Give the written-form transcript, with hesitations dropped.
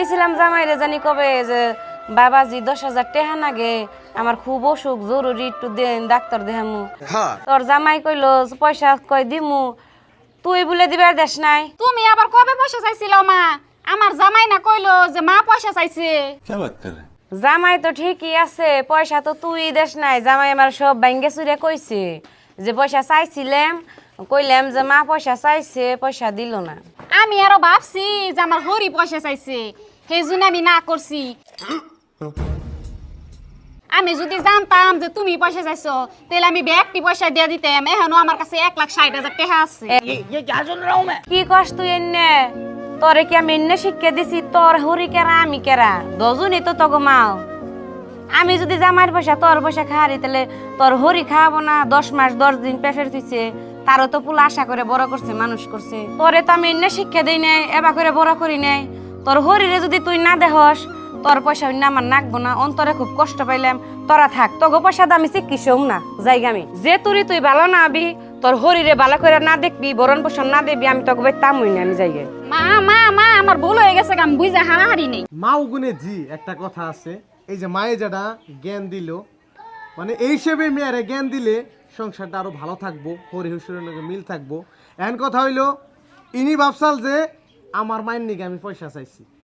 কইছিলাম জামাইরে জানি কবে যে বাবাজি 10,000 টাকা নাগে আমার খুব অসুখ জরুরি একটু দেন ডাক্তার দেখামু। তোর জামাই কইলো পয়সা কই দিমু, তুই বলে দিবার দেশ নাই। তুমি আবার কবে পয়সা চাইছিল মা? আমার জামাই না কইলো যে মা পয়সা চাইছে। জামাই তো ঠিকই আছে, পয়সা তো তুই দেশ নাই। জামাই আমার সব ব্যাঙ্গে চুরে কইছে যে পয়সা চাইছিলাম, কইলাম যে মা পয়সা চাইছে, পয়সা দিল না। আমি আরো ভাবছি যে আমার হরি পয়সা চাইছে, সেই জন্য আমি না করছি। আমি যদি জানতাম যে তুমি পয়সা চাইছো তাহলে আমি ব্যাগটি পয়সা দিয়ে দিতাম। এখনো আমার কাছে 1,60,000 টাকা আছে। কি কস তুই এনে? তোরে কি আমি এনে শিক্ষা দিছি? তোর হরি কেরা আমি কেরা? দজনই তো তগো মাও। আমি যদি জামাইয়ের পয়সা তোর পয়সা খাওয়ারি তাহলে তোর হরি খাওয়াবো না? 10 মাস 10 দিন পেশের থুইছে, তারও তো পুলা আশা করে বড় করছে, মানুষ করছে। তোরে তো আমি এনে শিক্ষা দিই নাই, এবার করে বড় করি নাই। তোর হরিরে যদি তুই না দেহস, তোর পয়সা অন্য আমার নাকবো না। অন্তরে খুব কষ্ট পাইলাম, তোরা থাক। তোগো পয়সা আমি চিকিৎসা না যাইগা আমি যে তুই ভালো না আবি, তোর হরিরে ভালো করে না দেখবি, বরণ পোষণ না দেখবি, আমি তোকে তামুই না, আমি যাইগে। মা মা মা আমার ভুল হয়ে গেছে, আমি বুঝে হারাহারি নেই। মা উগুনে জি একটা কথা আছে, এই যে মায়ে যেটা জ্ঞান দিল, মানে এই হিসেবে মেয়েরে জ্ঞান দিলে সংসারটা আরো ভালো থাকবো, হরি হুসুরের লগে মিল থাকবো। এমন কথা হইলো ইনি ভাবসাল যে আমার মায়ের নিকে আমি পয়সা চাইছি।